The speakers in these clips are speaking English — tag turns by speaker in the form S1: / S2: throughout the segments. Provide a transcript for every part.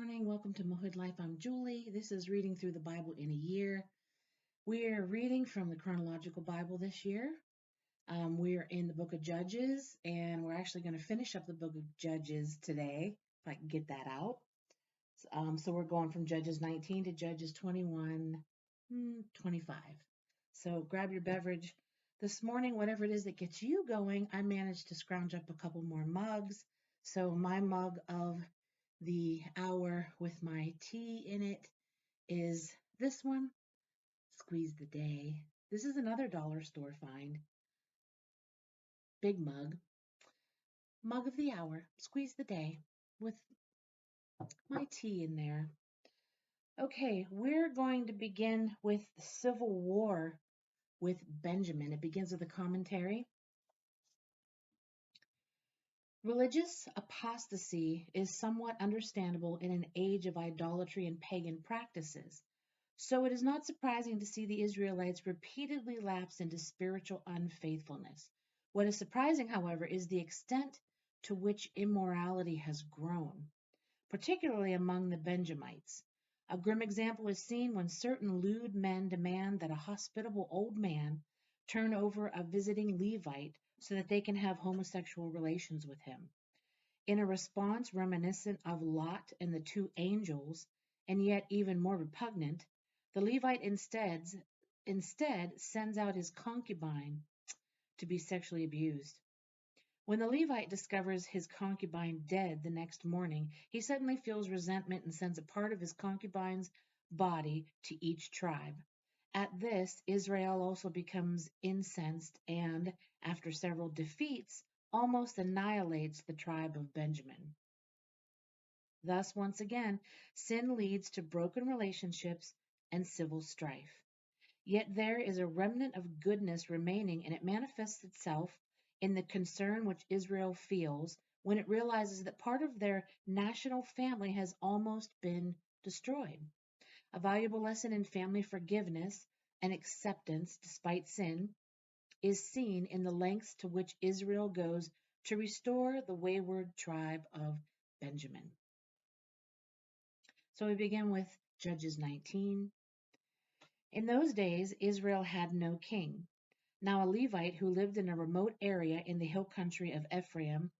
S1: Morning, welcome to Mohood Life. I'm Julie. This is reading through the Bible in a year. We're reading from the Chronological Bible this year. We're in the book of Judges, and we're actually going to finish up the book of Judges today, if I can get that out. So we're going from Judges 19 to Judges 21, 25. So grab your beverage. This morning, whatever it is that gets you going, I managed to scrounge up a couple more mugs. So my mug of the hour with my tea in it is this one, Squeeze the Day. This is another dollar store find. Big mug of the hour, Squeeze the Day with my tea in there. Okay, we're going to begin with the Civil War with Benjamin. It begins with a commentary. Religious apostasy is somewhat understandable in an age of idolatry and pagan practices. So it is not surprising to see the Israelites repeatedly lapse into spiritual unfaithfulness. What is surprising, however, is the extent to which immorality has grown, particularly among the Benjamites. A grim example is seen when certain lewd men demand that a hospitable old man turn over a visiting Levite so that they can have homosexual relations with him. In a response reminiscent of Lot and the two angels, and yet even more repugnant, the Levite instead sends out his concubine to be sexually abused. When the Levite discovers his concubine dead the next morning, he suddenly feels resentment and sends a part of his concubine's body to each tribe. At this, Israel also becomes incensed and, after several defeats, almost annihilates the tribe of Benjamin. Thus, once again, sin leads to broken relationships and civil strife. Yet there is a remnant of goodness remaining, and it manifests itself in the concern which Israel feels when it realizes that part of their national family has almost been destroyed. A valuable lesson in family forgiveness and acceptance despite sin is seen in the lengths to which Israel goes to restore the wayward tribe of Benjamin. So we begin with Judges 19. In those days, Israel had no king. Now a Levite who lived in a remote area in the hill country of Ephraim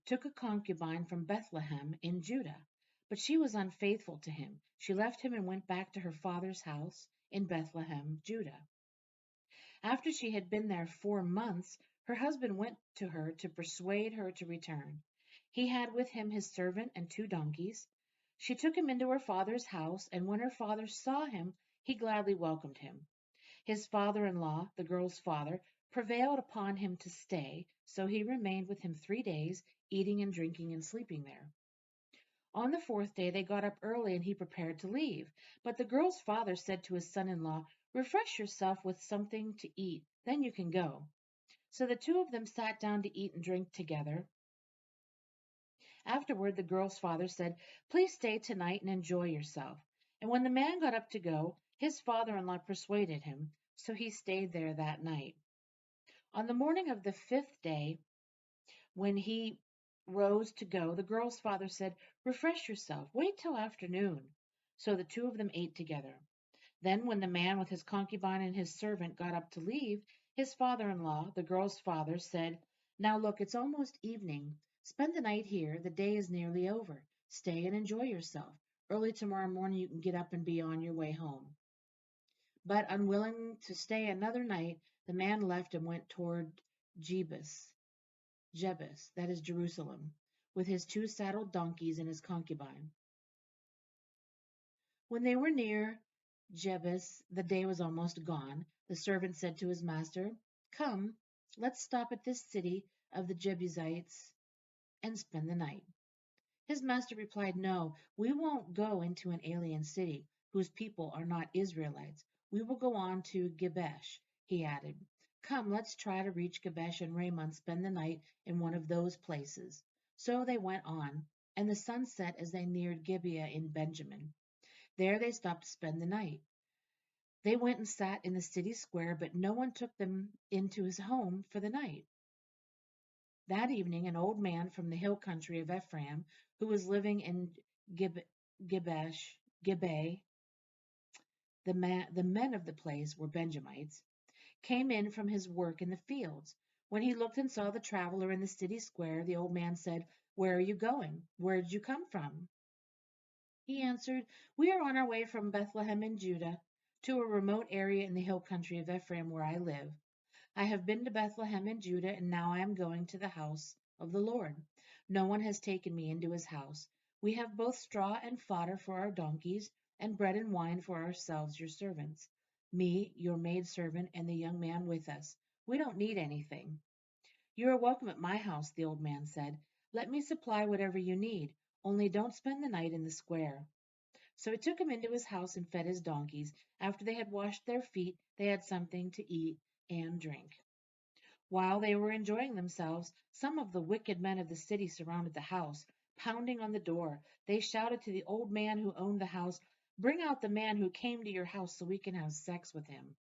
S1: took a concubine from Bethlehem in Judah, but she was unfaithful to him. She left him and went back to her father's house in Bethlehem, Judah. After she had been there 4 months, her husband went to her to persuade her to return. He had with him his servant and 2 donkeys. She took him into her father's house, and when her father saw him, he gladly welcomed him. His father-in-law, the girl's father, prevailed upon him to stay, so he remained with him 3 days, eating and drinking and sleeping there. On the 4th day they got up early, and he prepared to leave. But the girl's father said to his son-in-law, "Refresh yourself with something to eat, then you can go." So the two of them sat down to eat and drink together. Afterward the girl's father said, "Please stay tonight and enjoy yourself." And when the man got up to go, his father-in-law persuaded him, so he stayed there that night. On the morning of the 5th day, when he rose to go, the girl's father said, "Refresh yourself. Wait till afternoon." So the two of them ate together. Then, when the man with his concubine and his servant got up to leave, his father-in-law, the girl's father, said, "Now look, it's almost evening. Spend the night here. The day is nearly over. Stay and enjoy yourself. Early tomorrow morning you can get up and be on your way home." But unwilling to stay another night, the man left and went toward Jebus, that is Jerusalem, with his 2 saddled donkeys and his concubine. When they were near Jebus, the day was almost gone. The servant said to his master, "Come, let's stop at this city of the Jebusites and spend the night." His master replied, "No, we won't go into an alien city whose people are not Israelites. We will go on to Gibesh," he added. "Come, let's try to reach Gibesh and Ramon spend the night in one of those places." So they went on, and the sun set as they neared Gibeah in Benjamin. There they stopped to spend the night. They went and sat in the city square, but no one took them into his home for the night. That evening an old man from the hill country of Ephraim, who was living in Gibeah, the men of the place were Benjamites, came in from his work in the fields. When he looked and saw the traveler in the city square, the old man said, "Where are you going? Where did you come from?" He answered, "We are on our way from Bethlehem in Judah to a remote area in the hill country of Ephraim where I live. I have been to Bethlehem in Judah, and now I am going to the house of the Lord. No one has taken me into his house. We have both straw and fodder for our donkeys, and bread and wine for ourselves, your servants. Me, your maidservant, and the young man with us. We don't need anything." "You are welcome at my house," the old man said. "Let me supply whatever you need. Only don't spend the night in the square." So he took him into his house and fed his donkeys. After they had washed their feet, they had something to eat and drink. While they were enjoying themselves, some of the wicked men of the city surrounded the house. Pounding on the door, they shouted to the old man who owned the house, "Bring out the man who came to your house so we can have sex with him."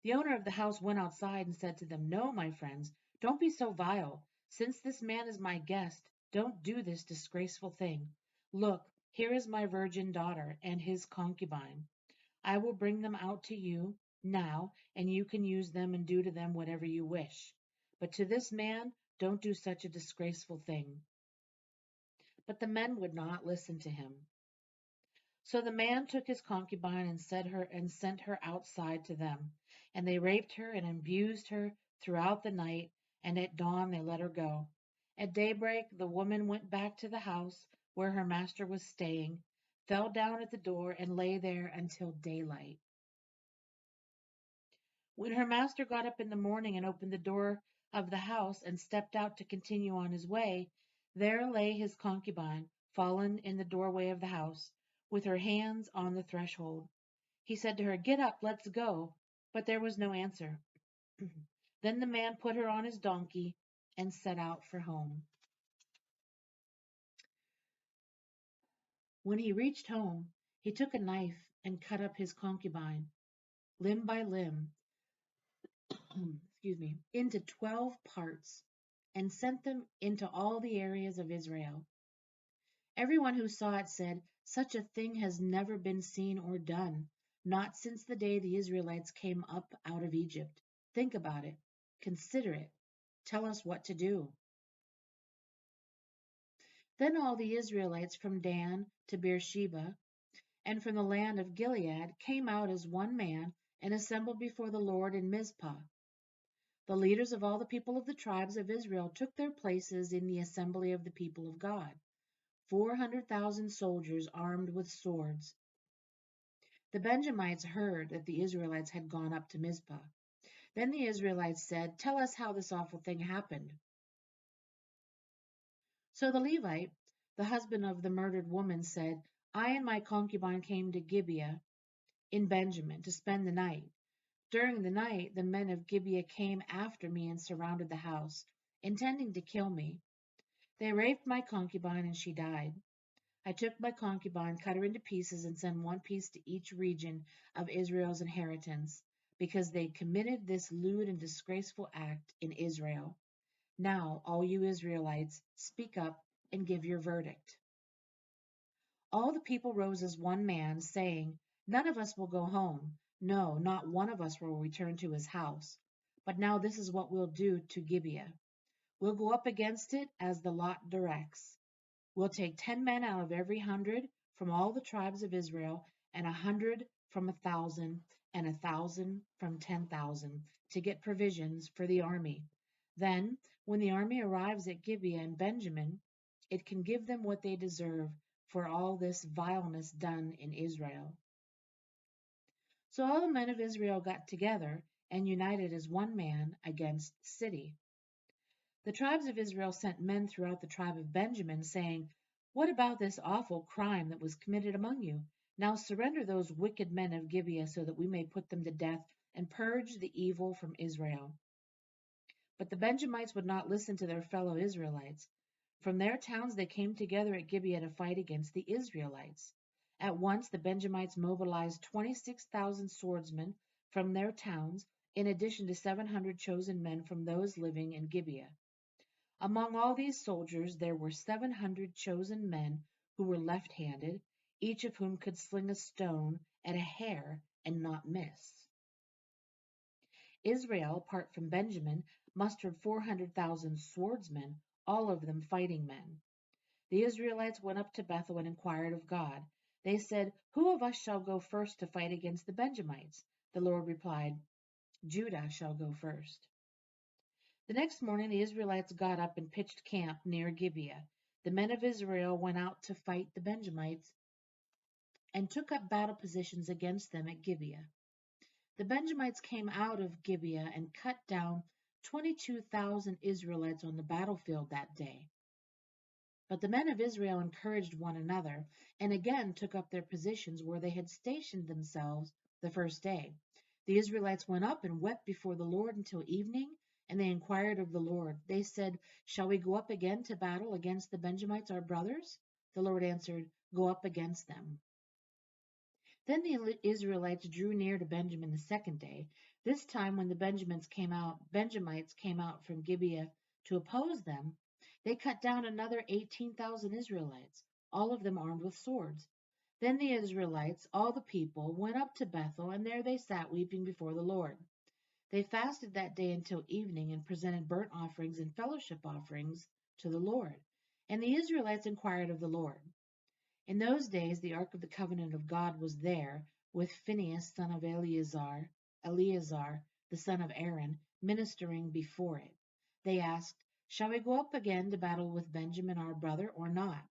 S1: The owner of the house went outside and said to them, "No, my friends, don't be so vile. Since this man is my guest, don't do this disgraceful thing. Look, here is my virgin daughter and his concubine. I will bring them out to you now, and you can use them and do to them whatever you wish. But to this man, don't do such a disgraceful thing." But the men would not listen to him. So the man took his concubine and sent her outside to them. And they raped her and abused her throughout the night, and at dawn they let her go. At daybreak the woman went back to the house where her master was staying, fell down at the door, and lay there until daylight. When her master got up in the morning and opened the door of the house and stepped out to continue on his way, there lay his concubine, fallen in the doorway of the house, with her hands on the threshold. He said to her, "Get up, let's go." But there was no answer. Then the man put her on his donkey and set out for home. When he reached home, he took a knife and cut up his concubine, limb by limb, into 12 parts, and sent them into all the areas of Israel. Everyone who saw it said, "Such a thing has never been seen or done, not since the day the Israelites came up out of Egypt. Think about it. Consider it. Tell us what to do." Then all the Israelites from Dan to Beersheba and from the land of Gilead came out as one man and assembled before the Lord in Mizpah. The leaders of all the people of the tribes of Israel took their places in the assembly of the people of God, 400,000 soldiers armed with swords. The Benjamites heard that the Israelites had gone up to Mizpah. Then the Israelites said, "Tell us how this awful thing happened." So the Levite, the husband of the murdered woman, said, "I and my concubine came to Gibeah in Benjamin to spend the night. During the night, the men of Gibeah came after me and surrounded the house, intending to kill me. They raped my concubine, and she died. I took my concubine, cut her into pieces, and sent one piece to each region of Israel's inheritance, because they committed this lewd and disgraceful act in Israel. Now, all you Israelites, speak up and give your verdict." All the people rose as one man, saying, "None of us will go home. No, not one of us will return to his house. But now this is what we'll do to Gibeah. We'll go up against it as the lot directs. We'll take 10 men out of every 100 from all the tribes of Israel, and 100 from 1,000, and 1,000 from 10,000, to get provisions for the army. Then, when the army arrives at Gibeah and Benjamin, it can give them what they deserve for all this vileness done in Israel." So all the men of Israel got together and united as one man against the city. The tribes of Israel sent men throughout the tribe of Benjamin, saying, "What about this awful crime that was committed among you? Now surrender those wicked men of Gibeah so that we may put them to death and purge the evil from Israel." But the Benjamites would not listen to their fellow Israelites. From their towns they came together at Gibeah to fight against the Israelites. At once the Benjamites mobilized 26,000 swordsmen from their towns, in addition to 700 chosen men from those living in Gibeah. Among all these soldiers there were 700 chosen men who were left-handed, each of whom could sling a stone at a hair and not miss. Israel, apart from Benjamin, mustered 400,000 swordsmen, all of them fighting men. The Israelites went up to Bethel and inquired of God. They said, "Who of us shall go first to fight against the Benjamites?" The Lord replied, "Judah shall go first." The next morning the Israelites got up and pitched camp near Gibeah. The men of Israel went out to fight the Benjamites and took up battle positions against them at Gibeah. The Benjamites came out of Gibeah and cut down 22,000 Israelites on the battlefield that day. But the men of Israel encouraged one another and again took up their positions where they had stationed themselves the first day. The Israelites went up and wept before the Lord until evening, and they inquired of the Lord. They said, "Shall we go up again to battle against the Benjamites, our brothers?" The Lord answered, "Go up against them." Then the Israelites drew near to Benjamin the second day. This time, when the Benjamites came out from Gibeah to oppose them, they cut down another 18,000 Israelites, all of them armed with swords. Then the Israelites, all the people, went up to Bethel, and there they sat weeping before the Lord. They fasted that day until evening and presented burnt offerings and fellowship offerings to the Lord. And the Israelites inquired of the Lord. In those days the ark of the covenant of God was there, with Phinehas son of Eleazar, the son of Aaron, ministering before it. They asked, "Shall we go up again to battle with Benjamin our brother, or not?"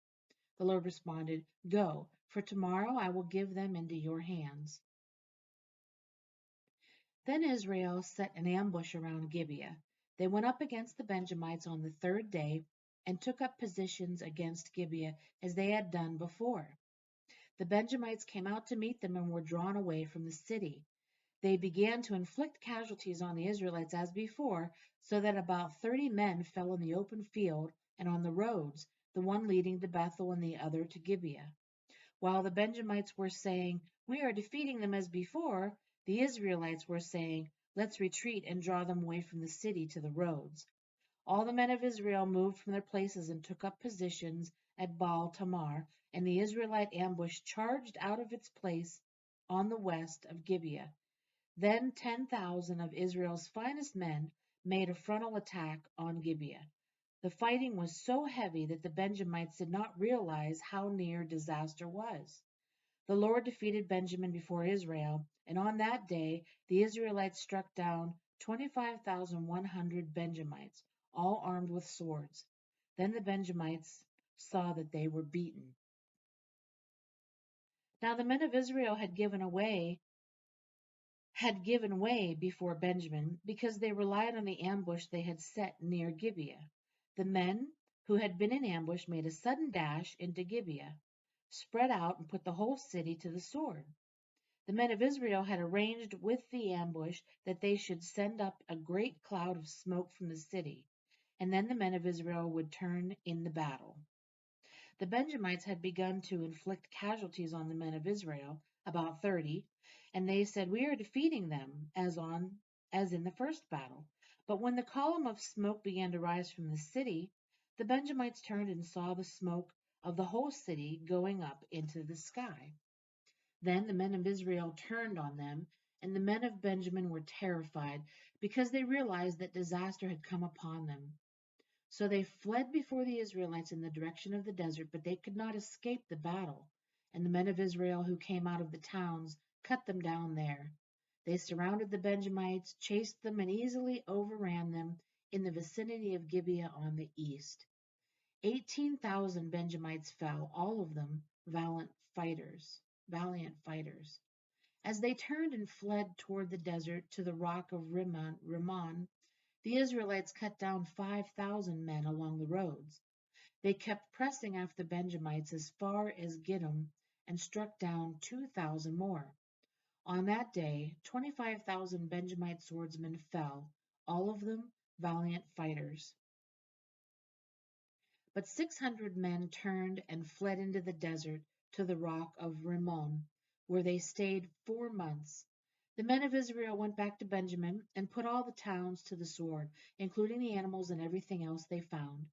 S1: The Lord responded, "Go, for tomorrow I will give them into your hands." Then Israel set an ambush around Gibeah. They went up against the Benjamites on the third day and took up positions against Gibeah as they had done before. The Benjamites came out to meet them and were drawn away from the city. They began to inflict casualties on the Israelites as before, so that about 30 men fell in the open field and on the roads, the one leading to Bethel and the other to Gibeah. While the Benjamites were saying, "We are defeating them as before," the Israelites were saying, "Let's retreat and draw them away from the city to the roads." All the men of Israel moved from their places and took up positions at Baal Tamar, and the Israelite ambush charged out of its place on the west of Gibeah. Then 10,000 of Israel's finest men made a frontal attack on Gibeah. The fighting was so heavy that the Benjamites did not realize how near disaster was. The Lord defeated Benjamin before Israel, and on that day the Israelites struck down 25,100 Benjamites, all armed with swords. Then the Benjamites saw that they were beaten. Now the men of Israel had given way before Benjamin, because they relied on the ambush they had set near Gibeah. The men who had been in ambush made a sudden dash into Gibeah, spread out, and put the whole city to the sword. The men of Israel had arranged with the ambush that they should send up a great cloud of smoke from the city, and then the men of Israel would turn in the battle. The Benjamites had begun to inflict casualties on the men of Israel, about 30, and they said, "We are defeating them, as in the first battle." But when the column of smoke began to rise from the city, the Benjamites turned and saw the smoke of the whole city going up into the sky. Then the men of Israel turned on them, and the men of Benjamin were terrified, because they realized that disaster had come upon them. So they fled before the Israelites in the direction of the desert, but they could not escape the battle. And the men of Israel who came out of the towns cut them down there. They surrounded the Benjamites, chased them, and easily overran them in the vicinity of Gibeah on the east. 18,000 Benjamites fell, all of them valiant fighters. As they turned and fled toward the desert to the rock of Rimmon, the Israelites cut down 5,000 men along the roads. They kept pressing after the Benjamites as far as Gidom and struck down 2,000 more. On that day, 25,000 Benjamite swordsmen fell, all of them valiant fighters. But 600 men turned and fled into the desert to the rock of Rimmon, where they stayed 4 months. The men of Israel went back to Benjamin and put all the towns to the sword, including the animals and everything else they found.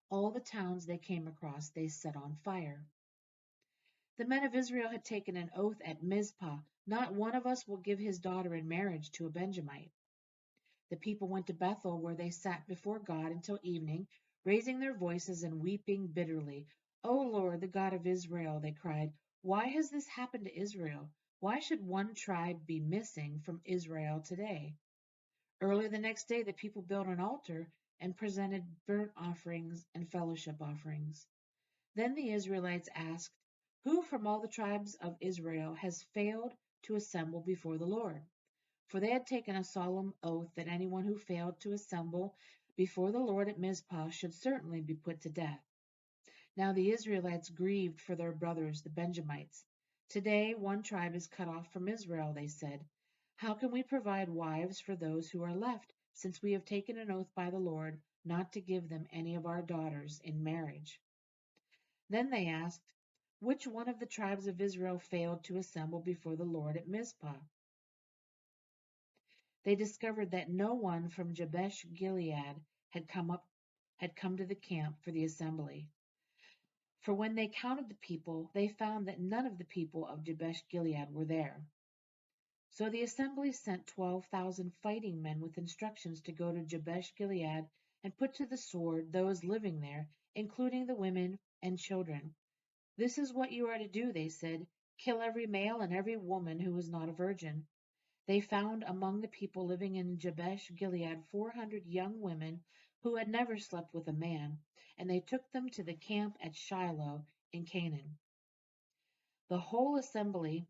S1: All the towns they came across they set on fire. The men of Israel had taken an oath at Mizpah, not one of us will give his daughter in marriage to a Benjamite. The people went to Bethel, where they sat before God until evening, raising their voices and weeping bitterly. O Lord, the God of Israel, they cried, why has this happened to Israel? Why should one tribe be missing from Israel today? Early the next day, the people built an altar and presented burnt offerings and fellowship offerings. Then the Israelites asked, who from all the tribes of Israel has failed to assemble before the Lord? For they had taken a solemn oath that anyone who failed to assemble before the Lord at Mizpah should certainly be put to death. Now the Israelites grieved for their brothers, the Benjamites. Today one tribe is cut off from Israel, they said. How can we provide wives for those who are left, since we have taken an oath by the Lord not to give them any of our daughters in marriage? Then they asked, which one of the tribes of Israel failed to assemble before the Lord at Mizpah? They discovered that no one from Jabesh Gilead had come to the camp for the assembly. For when they counted the people, they found that none of the people of Jabesh Gilead were there. So the assembly sent 12,000 fighting men with instructions to go to Jabesh Gilead and put to the sword those living there, including the women and children. This is what you are to do, they said. Kill every male and every woman who is not a virgin. They found among the people living in Jabesh Gilead 400 young women who had never slept with a man, and they took them to the camp at Shiloh in Canaan. The whole assembly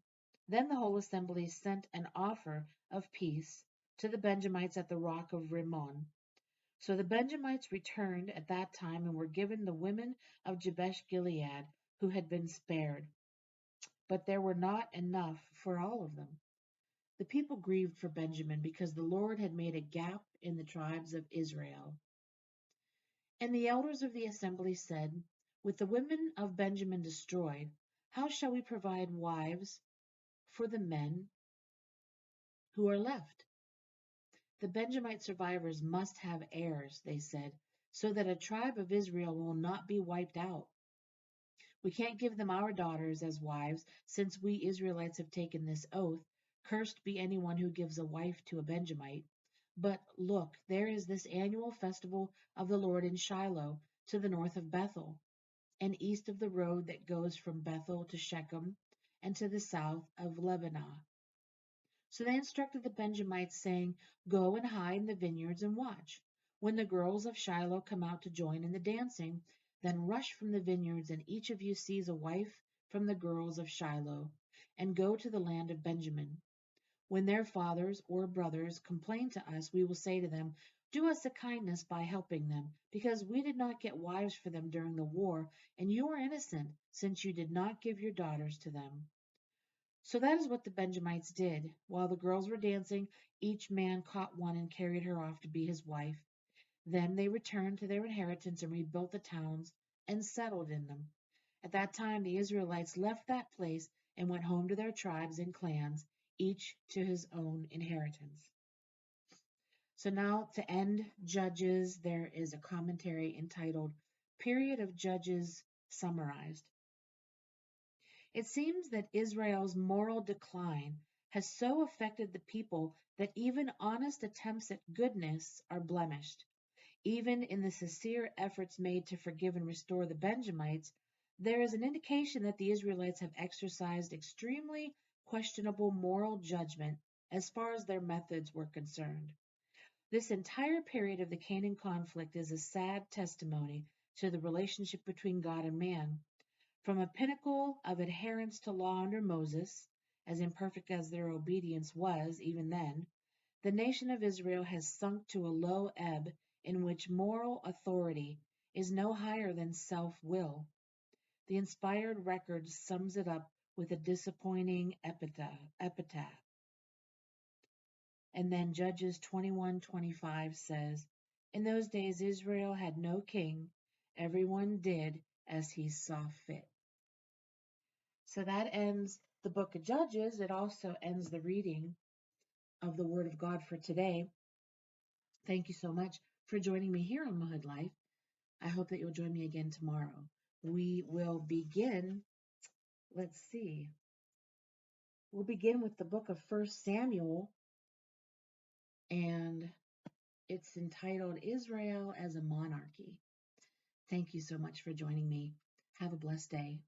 S1: Then the whole assembly sent an offer of peace to the Benjamites at the rock of Rimmon. So the Benjamites returned at that time and were given the women of Jabesh Gilead who had been spared. But there were not enough for all of them. The people grieved for Benjamin because the Lord had made a gap in the tribes of Israel. And the elders of the assembly said, with the women of Benjamin destroyed, how shall we provide wives for the men who are left? The Benjamite survivors must have heirs, they said, so that a tribe of Israel will not be wiped out. We can't give them our daughters as wives, since we Israelites have taken this oath. Cursed be anyone who gives a wife to a Benjamite. But look, there is this annual festival of the Lord in Shiloh, to the north of Bethel, and east of the road that goes from Bethel to Shechem, and to the south of Lebanah. So they instructed the Benjamites, saying, go and hide in the vineyards and watch. When the girls of Shiloh come out to join in the dancing, then rush from the vineyards, and each of you seize a wife from the girls of Shiloh, and go to the land of Benjamin. When their fathers or brothers complain to us, we will say to them, do us a kindness by helping them, because we did not get wives for them during the war, and you are innocent, since you did not give your daughters to them. So that is what the Benjamites did. While the girls were dancing, each man caught one and carried her off to be his wife. Then they returned to their inheritance and rebuilt the towns and settled in them. At that time, the Israelites left that place and went home to their tribes and clans, each to his own inheritance. So now, to end Judges, there is a commentary entitled Period of Judges Summarized. It seems that Israel's moral decline has so affected the people that even honest attempts at goodness are blemished. Even in the sincere efforts made to forgive and restore the Benjamites, there is an indication that the Israelites have exercised extremely questionable moral judgment as far as their methods were concerned. This entire period of the Canaan conflict is a sad testimony to the relationship between God and man. From a pinnacle of adherence to law under Moses, as imperfect as their obedience was even then, the nation of Israel has sunk to a low ebb in which moral authority is no higher than self-will. The inspired record sums it up with a disappointing epitaph. And then Judges 21:25 says, in those days Israel had no king, everyone did as he saw fit. So that ends the book of Judges. It also ends the reading of the Word of God for today. Thank you so much for joining me here on Mahud Life. I hope that you'll join me again tomorrow. We will begin let's see. We'll begin with the book of First Samuel, and it's entitled Israel as a Monarchy. Thank you so much for joining me. Have a blessed day.